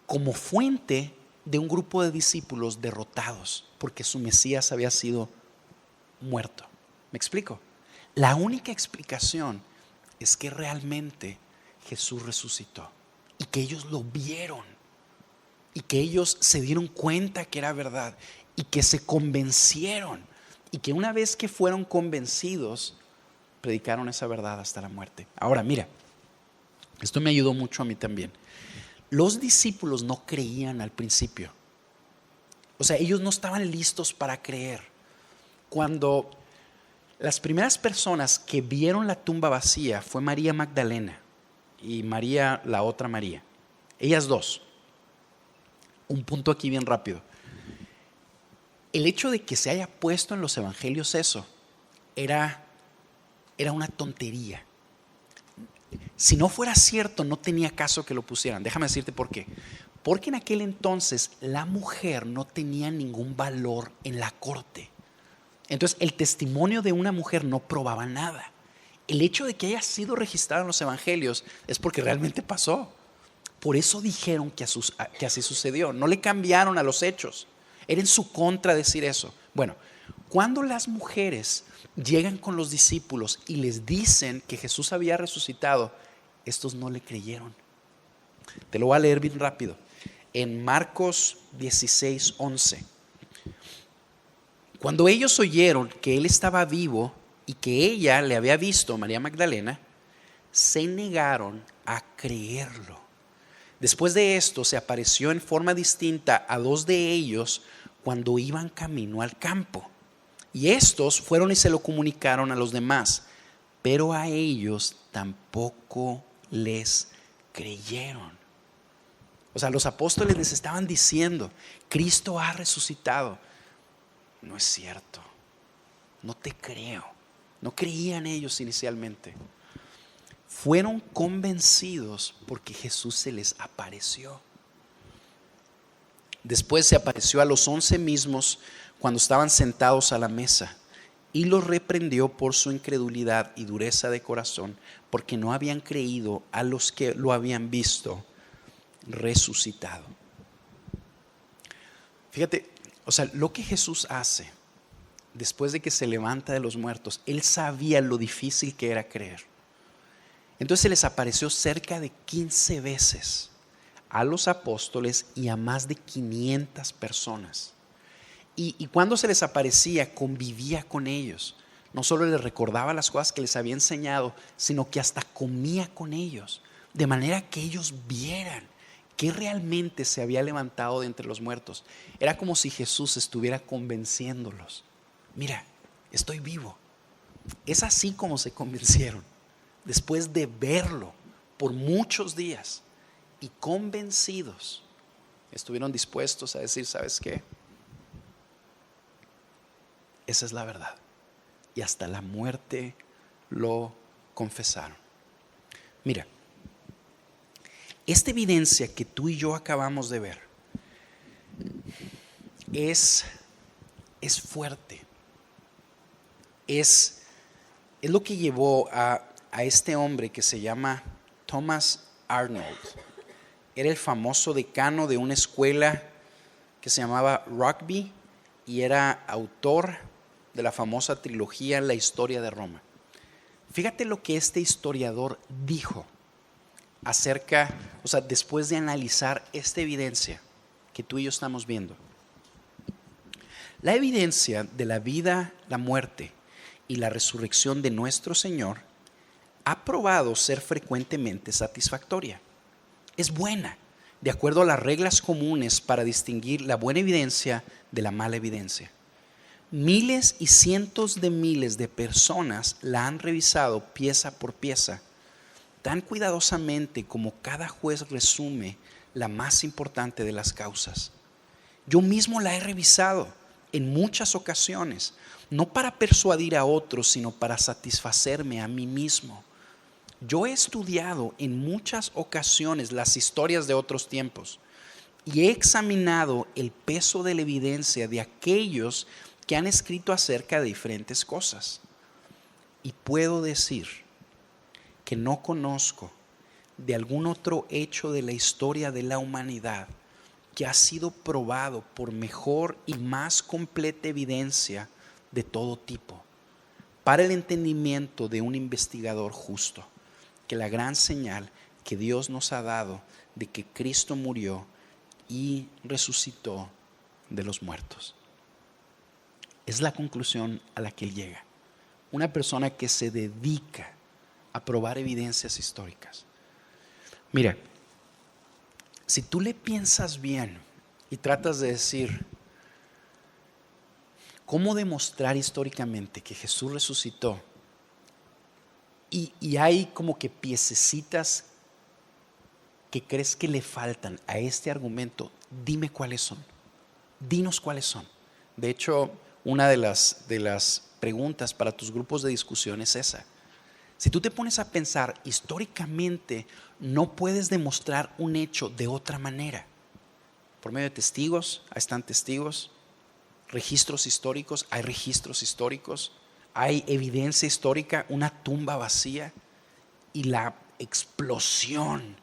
como fuente de un grupo de discípulos derrotados porque su Mesías había sido muerto. ¿Me explico? La única explicación es que realmente Jesús resucitó y que ellos lo vieron y que ellos se dieron cuenta que era verdad y que se convencieron y que una vez que fueron convencidos predicaron esa verdad hasta la muerte. Ahora mira, esto me ayudó mucho a mí también. Los discípulos no creían al principio. O sea, ellos no estaban listos para creer. Cuando las primeras personas que vieron la tumba vacía fue María Magdalena y María, la otra María. Ellas dos. Un punto aquí bien rápido. El hecho de que se haya puesto en los evangelios eso era una tontería. Si no fuera cierto, no tenía caso que lo pusieran. Déjame decirte por qué. Porque en aquel entonces la mujer no tenía ningún valor en la corte. Entonces el testimonio de una mujer no probaba nada. El hecho de que haya sido registrado en los evangelios es porque realmente pasó. Por eso dijeron que así sucedió. No le cambiaron a los hechos. Era en su contra decir eso. Bueno, cuando las mujeres llegan con los discípulos y les dicen que Jesús había resucitado, estos no le creyeron. Te lo voy a leer bien rápido. En Marcos 16:11. Cuando ellos oyeron que él estaba vivo y que ella le había visto, María Magdalena, se negaron a creerlo. Después de esto se apareció en forma distinta a dos de ellos cuando iban camino al campo. Y estos fueron y se lo comunicaron a los demás, pero a ellos tampoco les creyeron. O sea, los apóstoles les estaban diciendo, Cristo ha resucitado. No es cierto, no te creo. No creían ellos inicialmente. Fueron convencidos porque Jesús se les apareció. Después se apareció a los 11 mismos cuando estaban sentados a la mesa y los reprendió por su incredulidad y dureza de corazón, porque no habían creído a los que lo habían visto resucitado. Fíjate, o sea, lo que Jesús hace después de que se levanta de los muertos, él sabía lo difícil que era creer. Entonces se les apareció cerca de 15 veces a los apóstoles y a más de 500 personas. Y cuando se les aparecía, convivía con ellos. No solo les recordaba las cosas que les había enseñado, sino que hasta comía con ellos, de manera que ellos vieran que realmente se había levantado de entre los muertos. Era como si Jesús estuviera convenciéndolos. Mira, estoy vivo. Es así como se convencieron, después de verlo por muchos días y convencidos, estuvieron dispuestos a decir, ¿sabes qué? Esa es la verdad. Y hasta la muerte lo confesaron. Mira, esta evidencia que tú y yo acabamos de ver es fuerte. Es lo que llevó a este hombre que se llama Thomas Arnold. Era el famoso decano de una escuela que se llamaba Rugby y era autor de la famosa trilogía La historia de Roma. Fíjate lo que este historiador dijo acerca, o sea, después de analizar esta evidencia que tú y yo estamos viendo. La evidencia de la vida, la muerte y la resurrección de nuestro Señor ha probado ser frecuentemente satisfactoria. Es buena, de acuerdo a las reglas comunes para distinguir la buena evidencia de la mala evidencia. Miles y cientos de miles de personas la han revisado pieza por pieza, tan cuidadosamente como cada juez resume la más importante de las causas. Yo mismo la he revisado en muchas ocasiones, no para persuadir a otros, sino para satisfacerme a mí mismo. Yo he estudiado en muchas ocasiones las historias de otros tiempos y he examinado el peso de la evidencia de aquellos que han escrito acerca de diferentes cosas. Y puedo decir que no conozco de algún otro hecho de la historia de la humanidad que ha sido probado por mejor y más completa evidencia de todo tipo para el entendimiento de un investigador justo, que la gran señal que Dios nos ha dado de que Cristo murió y resucitó de los muertos. Es la conclusión a la que él llega. Una persona que se dedica a probar evidencias históricas. Mira, si tú le piensas bien y tratas de decir, ¿Cómo demostrar históricamente que Jesús resucitó? Y hay como que piececitas que crees que le faltan a este argumento. Dime cuáles son. Dinos cuáles son. De hecho, una de las preguntas para tus grupos de discusión es esa. Si tú te pones a pensar históricamente, no puedes demostrar un hecho de otra manera. Por medio de testigos, ahí están testigos. Registros históricos, hay registros históricos. Hay evidencia histórica, una tumba vacía y la explosión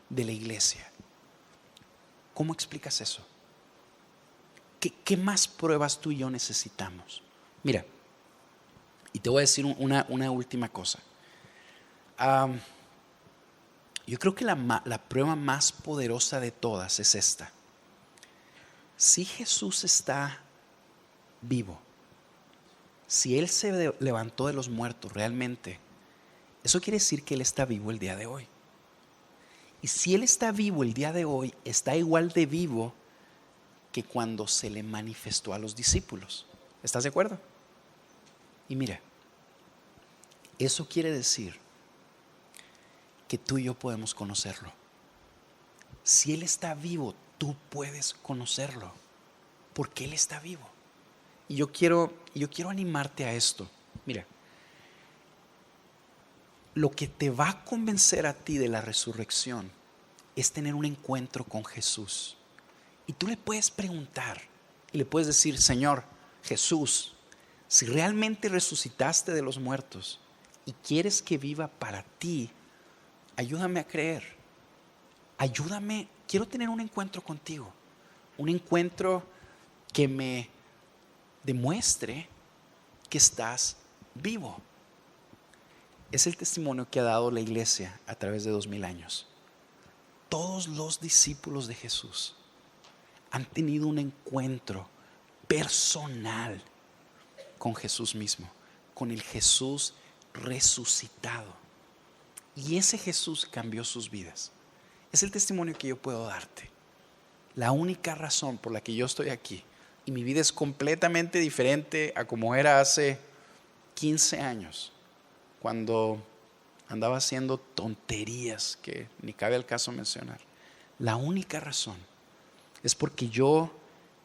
de la iglesia. ¿Cómo explicas eso? ¿Qué más pruebas tú y yo necesitamos? Mira, y te voy a decir una última cosa. Yo creo que la prueba más poderosa de todas es esta. Si Jesús está vivo, si Él se levantó de los muertos realmente, eso quiere decir que Él está vivo el día de hoy. Y si Él está vivo el día de hoy, está igual de vivo que cuando se le manifestó a los discípulos. ¿Estás de acuerdo? Y mira, eso quiere decir que tú y yo podemos conocerlo. Si Él está vivo, tú puedes conocerlo, porque Él está vivo. Y yo quiero animarte a esto. Mira, lo que te va a convencer a ti de la resurrección es tener un encuentro con Jesús. Y tú le puedes preguntar y le puedes decir: Señor Jesús, si realmente resucitaste de los muertos y quieres que viva para ti, ayúdame a creer. Ayúdame, quiero tener un encuentro contigo. Un encuentro que me demuestre que estás vivo. Es el testimonio que ha dado la iglesia a través de 2000 años. Todos los discípulos de Jesús han tenido un encuentro personal con Jesús mismo, con el Jesús resucitado. Y ese Jesús cambió sus vidas. Es el testimonio que yo puedo darte. La única razón por la que yo estoy aquí y mi vida es completamente diferente a como era hace 15 años, cuando andaba haciendo tonterías que ni cabe al caso mencionar. La única razón es porque yo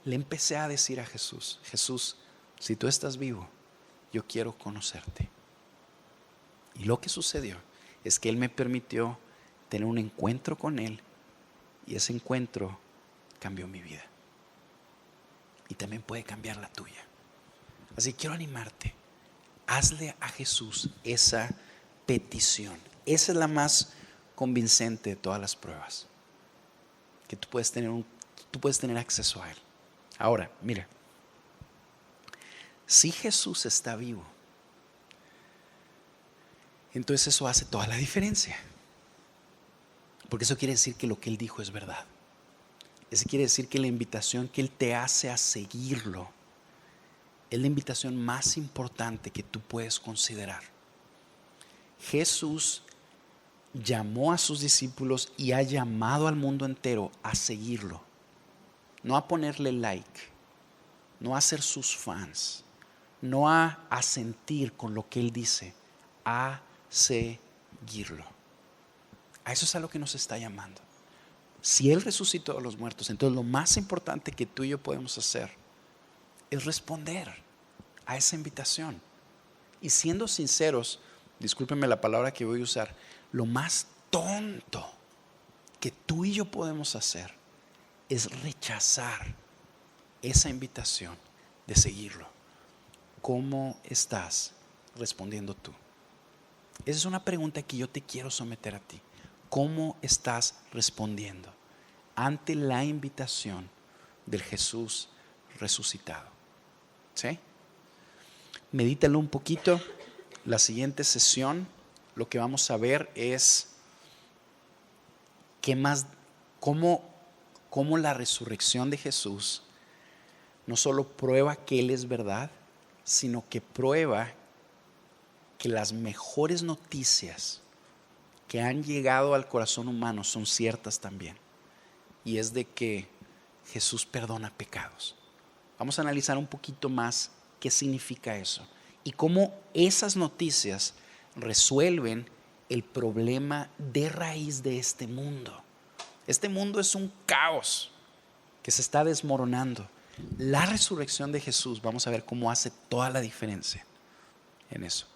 le empecé a decir a Jesús: Jesús, si tú estás vivo, yo quiero conocerte. Y lo que sucedió es que Él me permitió tener un encuentro con Él, y ese encuentro cambió mi vida. Y también puede cambiar la tuya. Así que quiero animarte. Hazle a Jesús esa petición. Esa es la más convincente de todas las pruebas. Que tú puedes tener acceso a Él. Ahora, mira. Si Jesús está vivo, entonces eso hace toda la diferencia. Porque eso quiere decir que lo que Él dijo es verdad. Eso quiere decir que la invitación que Él te hace a seguirlo es la invitación más importante que tú puedes considerar. Jesús llamó a sus discípulos y ha llamado al mundo entero a seguirlo. No a ponerle like, no a ser sus fans, no a asentir con lo que Él dice, a seguirlo. A eso es a lo que nos está llamando. Si Él resucitó de los muertos, entonces lo más importante que tú y yo podemos hacer es responder a esa invitación. Y siendo sinceros, discúlpenme la palabra que voy a usar, lo más tonto que tú y yo podemos hacer es rechazar esa invitación de seguirlo. ¿Cómo estás respondiendo tú? Esa es una pregunta que yo te quiero someter a ti. ¿Cómo estás respondiendo ante la invitación del Jesús resucitado? ¿Sí? Medítalo un poquito. La siguiente sesión, lo que vamos a ver es cómo la resurrección de Jesús no solo prueba que Él es verdad, sino que prueba que las mejores noticias que han llegado al corazón humano son ciertas también. Y es de que Jesús perdona pecados. Vamos a analizar un poquito más qué significa eso y cómo esas noticias resuelven el problema de raíz de este mundo. Este mundo es un caos que se está desmoronando. La resurrección de Jesús, vamos a ver cómo hace toda la diferencia en eso.